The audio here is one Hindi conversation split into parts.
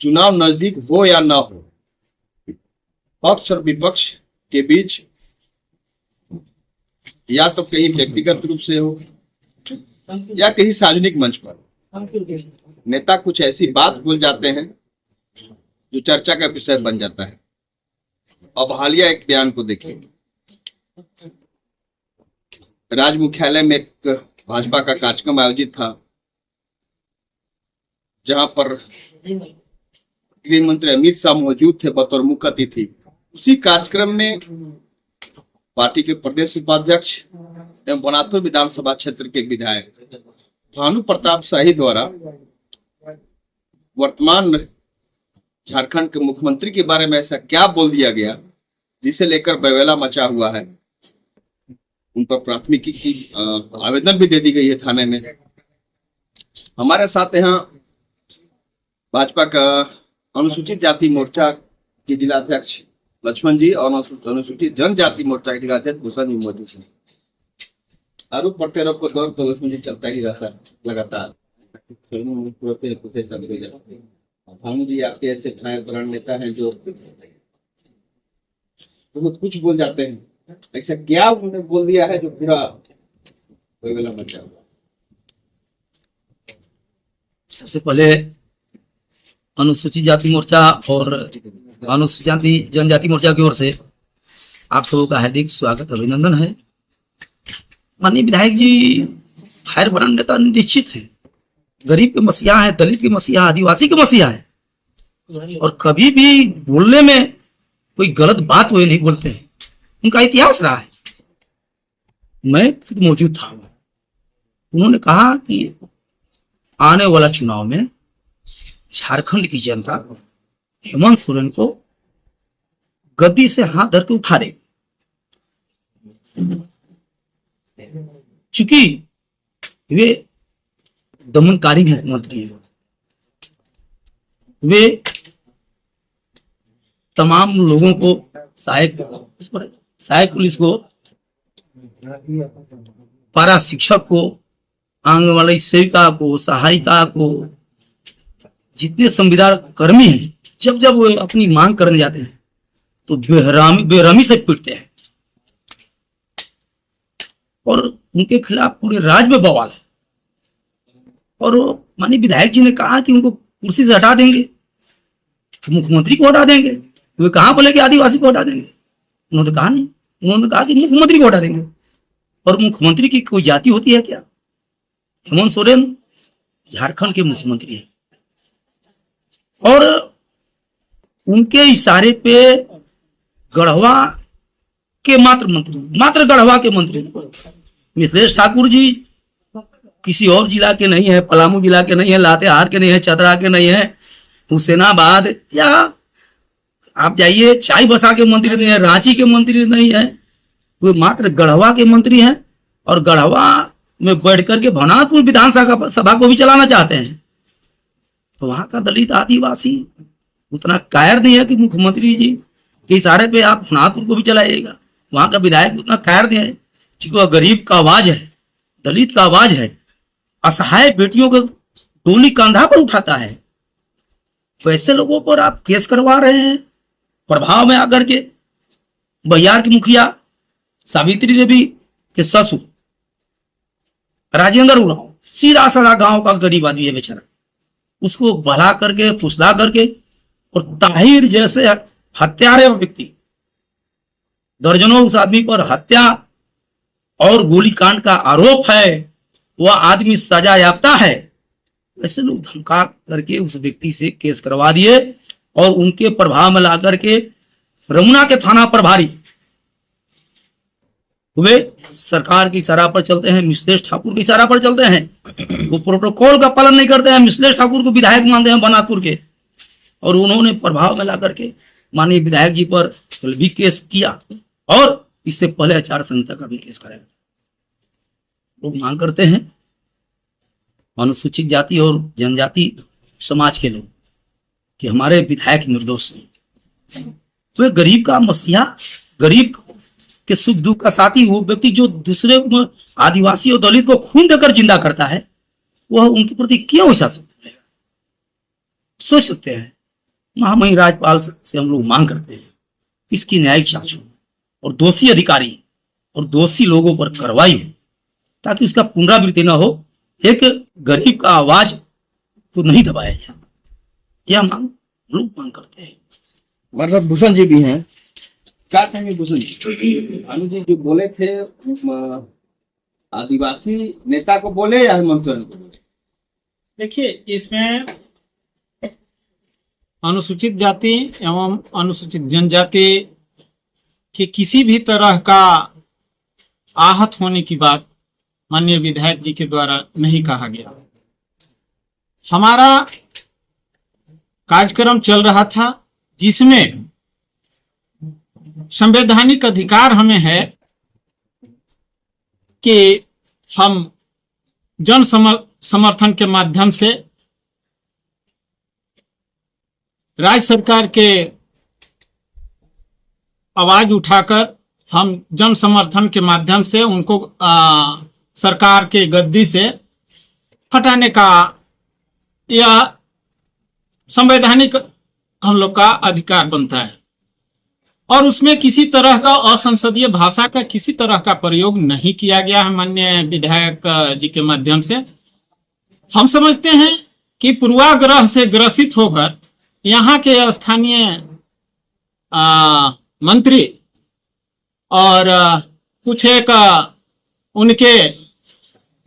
चुनाव नजदीक हो या ना हो, पक्ष और विपक्ष के बीच या तो कहीं व्यक्तिगत रूप से हो या कहीं सार्वजनिक मंच पर नेता कुछ ऐसी बात बोल जाते हैं जो चर्चा का विषय बन जाता है। अब हालिया एक बयान को देखिए। राज्य मुख्यालय में एक भाजपा का कार्यक्रम आयोजित था, जहां पर गृह मंत्री अमित शाह मौजूद थे बतौर मुख्य अतिथि। उसी कार्यक्रम में पार्टी के प्रदेश उपाध्यक्ष एवं बनाथपुर विधानसभा क्षेत्र के विधायक भानु प्रताप शाही द्वारा वर्तमान झारखंड के मुख्यमंत्री के बारे में ऐसा क्या बोल दिया गया जिसे लेकर बवेला मचा हुआ है। उन पर प्राथमिकी की आवेदन भी दे दी गई है थाने में। हमारे साथ यहाँ भाजपा का अनुसूचित जाति मोर्चा के जिलाध्यक्ष लक्ष्मण जी और अनुसूचित जनजाति मोर्चा के जिलाध्यक्ष भूषण जी मौजूद हैं। आरोप प्रत्यारोप को दौर तो लक्ष्मण जी चलता ही रहता है लगातार। भानु जी आपके ऐसे ब्रांड नेता हैं जो बहुत कुछ बोल जाते हैं, ऐसा क्या उन्होंने बोल दिया है जो पूरा मचा हुआ? सबसे पहले अनुसूचित जाति मोर्चा और अनुसूचित जनजाति मोर्चा की ओर से आप सबों का हार्दिक स्वागत अभिनंदन है। माननीय विधायक जी फायर ब्रांड नेता निश्चित है, गरीब के मसीहा है, दलित के मसीहा, आदिवासी के मसीहा है और कभी भी बोलने में कोई गलत बात वो नहीं बोलते हैं। उनका इतिहास रहा है, मैं खुद मौजूद था। उन्होंने कहा कि आने वाला चुनाव में झारखंड की जनता हेमंत सोरेन को गद्दी से हाथ धर के उठा दे, चूंकि वे दमनकारी मुख्यमंत्री हैं। वे तमाम लोगों को सहायक पुलिस को, पारा शिक्षक को, आंगनवाड़ी सेविका को, सहायिका को, जितने संविदा कर्मी हैं, जब जब वो अपनी मांग करने जाते हैं तो बेरहमी से पीटते हैं और उनके खिलाफ पूरे राज्य में बवाल है। और माननीय विधायक जी ने कहा कि उनको कुर्सी से हटा देंगे, मुख्यमंत्री को हटा देंगे। वे कहाँ बोले कि आदिवासी को हटा देंगे? उन्होंने कहा नहीं, उन्होंने कहा कि मुख्यमंत्री को हटा देंगे। और मुख्यमंत्री की कोई जाति होती है क्या? हेमंत सोरेन झारखंड के मुख्यमंत्री हैं और उनके इशारे पे गढ़वा के मात्र गढ़वा के मंत्री मिथिलेश ठाकुर जी किसी और जिला के नहीं है, पलामू जिला के नहीं है, लातेहार के नहीं है, चतरा के नहीं है, हुसैनाबाद या आप जाइए चाईबासा के मंत्री नहीं है, रांची के मंत्री नहीं है, वे मात्र गढ़वा के मंत्री हैं और गढ़वा में बैठ करके भवनाथपुर विधानसभा को भी चलाना चाहते हैं। तो वहां का दलित आदिवासी उतना कायर नहीं है कि मुख्यमंत्री जी के इशारे पे आप भवनाथपुर को भी चलाइएगा। वहां का विधायक उतना कायर नहीं है, क्योंकि वह गरीब का आवाज है, दलित का आवाज है, असहाय बेटियों को डोली कंधा पर उठाता है। वैसे लोगों पर आप केस करवा रहे हैं प्रभाव में आकर के। बहियार की मुखिया सावित्री देवी के ससुर राजेंद्र उरांव सीधा साधा गांव का गरीब आदमी है बेचारा, उसको भला करके फुसला करके और ताहिर जैसे हत्यारे व्यक्ति, दर्जनों उस आदमी पर हत्या और गोलीकांड का आरोप है, वह आदमी सजा याफ्ता है। वैसे लोग धमका करके उस व्यक्ति से केस करवा दिए और उनके प्रभाव में ला करके रमुना के थाना प्रभारी वे सरकार की इशारा पर चलते हैं, मिथिलेश ठाकुर की इशारा पर चलते हैं। वो प्रोटोकॉल का पालन नहीं करते हैं, मिथिलेश ठाकुर को विधायक मानते हैं बनाथपुर के, और उन्होंने प्रभाव में ला करके माननीय विधायक जी पर भी केस किया और इससे पहले आचार संहिता का भी केस कराया। लोग मांग करते हैं, अनुसूचित जाति और जनजाति समाज के लोग, कि हमारे विधायक निर्दोष हैं। तो ये गरीब का मसीहा, गरीब के सुख दुख का साथी, वो व्यक्ति जो दूसरे आदिवासी और दलित को खून देकर जिंदा करता है, वह उनके प्रति क्यों ऐसा सोच सकते हैं? महामहिम राज्यपाल से हम लोग मांग करते हैं कि इसकी न्यायिक जांच हो और दोषी अधिकारी और दोषी लोगों पर कार्रवाई हो, ताकि उसका पुनरावृत्ति न हो। एक गरीब का आवाज तो नहीं दबाया जाए, यह मांग लोग मांग करते हैं। हमारे साथ भूषण जी भी हैं, क्या कहेंगे भूषण जी? भानु जी जो बोले थे आदिवासी नेता को बोले या हेमंत सोरेन को बोले? देखिए, इसमें अनुसूचित जाति एवं अनुसूचित जनजाति के किसी भी तरह का आहत होने की बात माननीय विधायक जी के द्वारा नहीं कहा गया। हमारा कार्यक्रम चल रहा था जिसमें संवैधानिक अधिकार हमें है कि हम जन समर्थन के माध्यम से राज्य सरकार के आवाज उठाकर हम जन समर्थन के माध्यम से उनको सरकार के गद्दी से हटाने का यह संवैधानिक हम लोग का अधिकार बनता है और उसमें किसी तरह का असंसदीय भाषा का किसी तरह का प्रयोग नहीं किया गया है। माननीय विधायक जी के माध्यम से हम समझते हैं कि पूर्वाग्रह से ग्रसित होकर यहाँ के स्थानीय मंत्री और कुछ एक उनके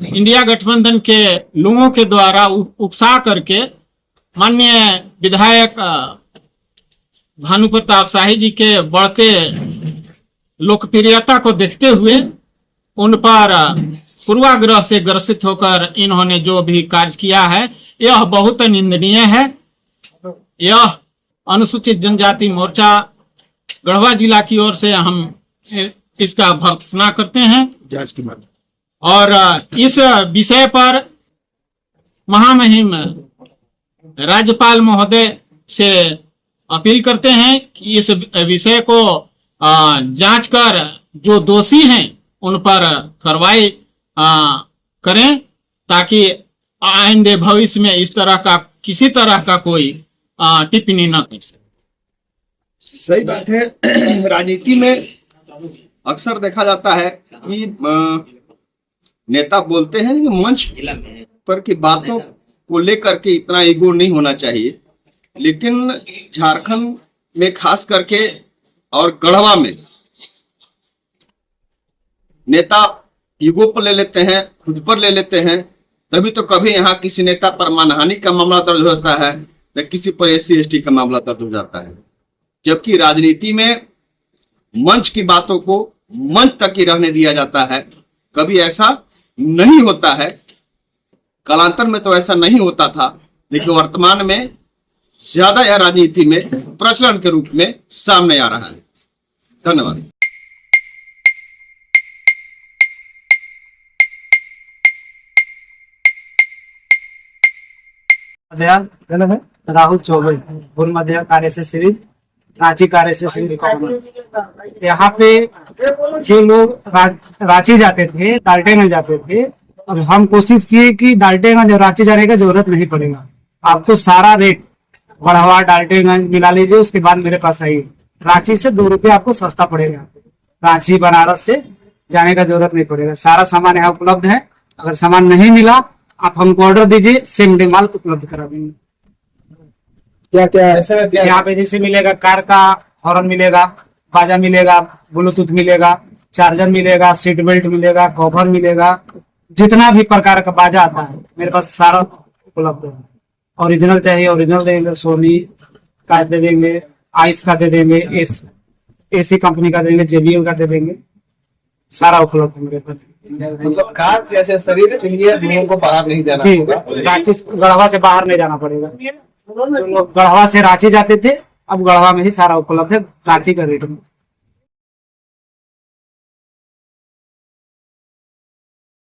इंडिया गठबंधन के लोगों के द्वारा उकसा करके माननीय विधायक भानु प्रताप शाही जी के बढ़ते लोकप्रियता को देखते हुए उन पर पूर्वाग्रह से ग्रसित होकर इन्होंने जो भी कार्य किया है यह बहुत निंदनीय है। यह अनुसूचित जनजाति मोर्चा गढ़वा जिला की ओर से हम इसका भर्त्सना करते हैं जांच की बात और इस विषय पर महामहिम राज्यपाल महोदय से अपील करते हैं कि इस विषय को जांच कर जो दोषी हैं उन पर कार्रवाई करें ताकि आइंदे भविष्य में इस तरह का किसी तरह का कोई टिप्पणी न कर सके। सही बात है। राजनीति में अक्सर देखा जाता है कि नेता बोलते हैं कि मंच पर की बातों को लेकर के इतना ईगो नहीं होना चाहिए, लेकिन झारखंड में खास करके और गढ़वा में नेता ईगो पर ले लेते हैं, खुद पर ले लेते हैं, तभी तो कभी यहाँ किसी नेता पर मानहानि का मामला दर्ज होता है या किसी पर SC/ST का मामला दर्ज हो जाता है। जबकि राजनीति में मंच की बातों को मंच तक ही रहने दिया जाता है, कभी ऐसा नहीं होता है। कालांतर में तो ऐसा नहीं होता था, लेकिन वर्तमान में ज्यादा यह राजनीति में प्रचलन के रूप में सामने आ रहा है। धन्यवाद। राहुल चौबे, पूर्व मध्य कार्य से सीरीज, रांची कार्य से सीरीज। यहाँ पे जो लोग रांची जाते थे, डाल्टनगंज जाते थे, अब हम कोशिश किए कि डाल्टनगंज और रांची जाने का जरूरत नहीं पड़ेगा, आपको सारा रेट बढ़ावा डाल्टनगंज मिला लीजिए, उसके बाद मेरे पास आइए। रांची से 2 रुपये आपको सस्ता पड़ेगा, रांची बनारस से जाने का जरूरत नहीं पड़ेगा। सारा सामान यहाँ उपलब्ध है। अगर सामान नहीं मिला आप हमको ऑर्डर दीजिए, सेम डे माल उपलब्ध करा देंगे। क्या क्या यहाँ पे जैसे मिलेगा, कार का हॉर्न मिलेगा, बाजा मिलेगा, ब्लूटूथ मिलेगा, चार्जर मिलेगा, सीट बेल्ट मिलेगा, कवर मिलेगा, जितना भी प्रकार का बाजा आता है मेरे पास सारा उपलब्ध है। ओरिजिनल चाहिए ओरिजिनल देंगे, सोनी का दे देंगे, आइस का दे देंगे, एसी कंपनी का देंगे, JBL का दे देंगे, सारा उपलब्ध है मेरे पास। मतलब कार जैसे शरीर के लिए लोगों को बाहर नहीं जाना जी, होगा। रांची गढ़वा से बाहर नहीं जाना पड़ेगा। जो लोग गढ़वा से रांची जाते थे, अब गढ़वा में ही सारा उपलब्ध है रांची का रेट में।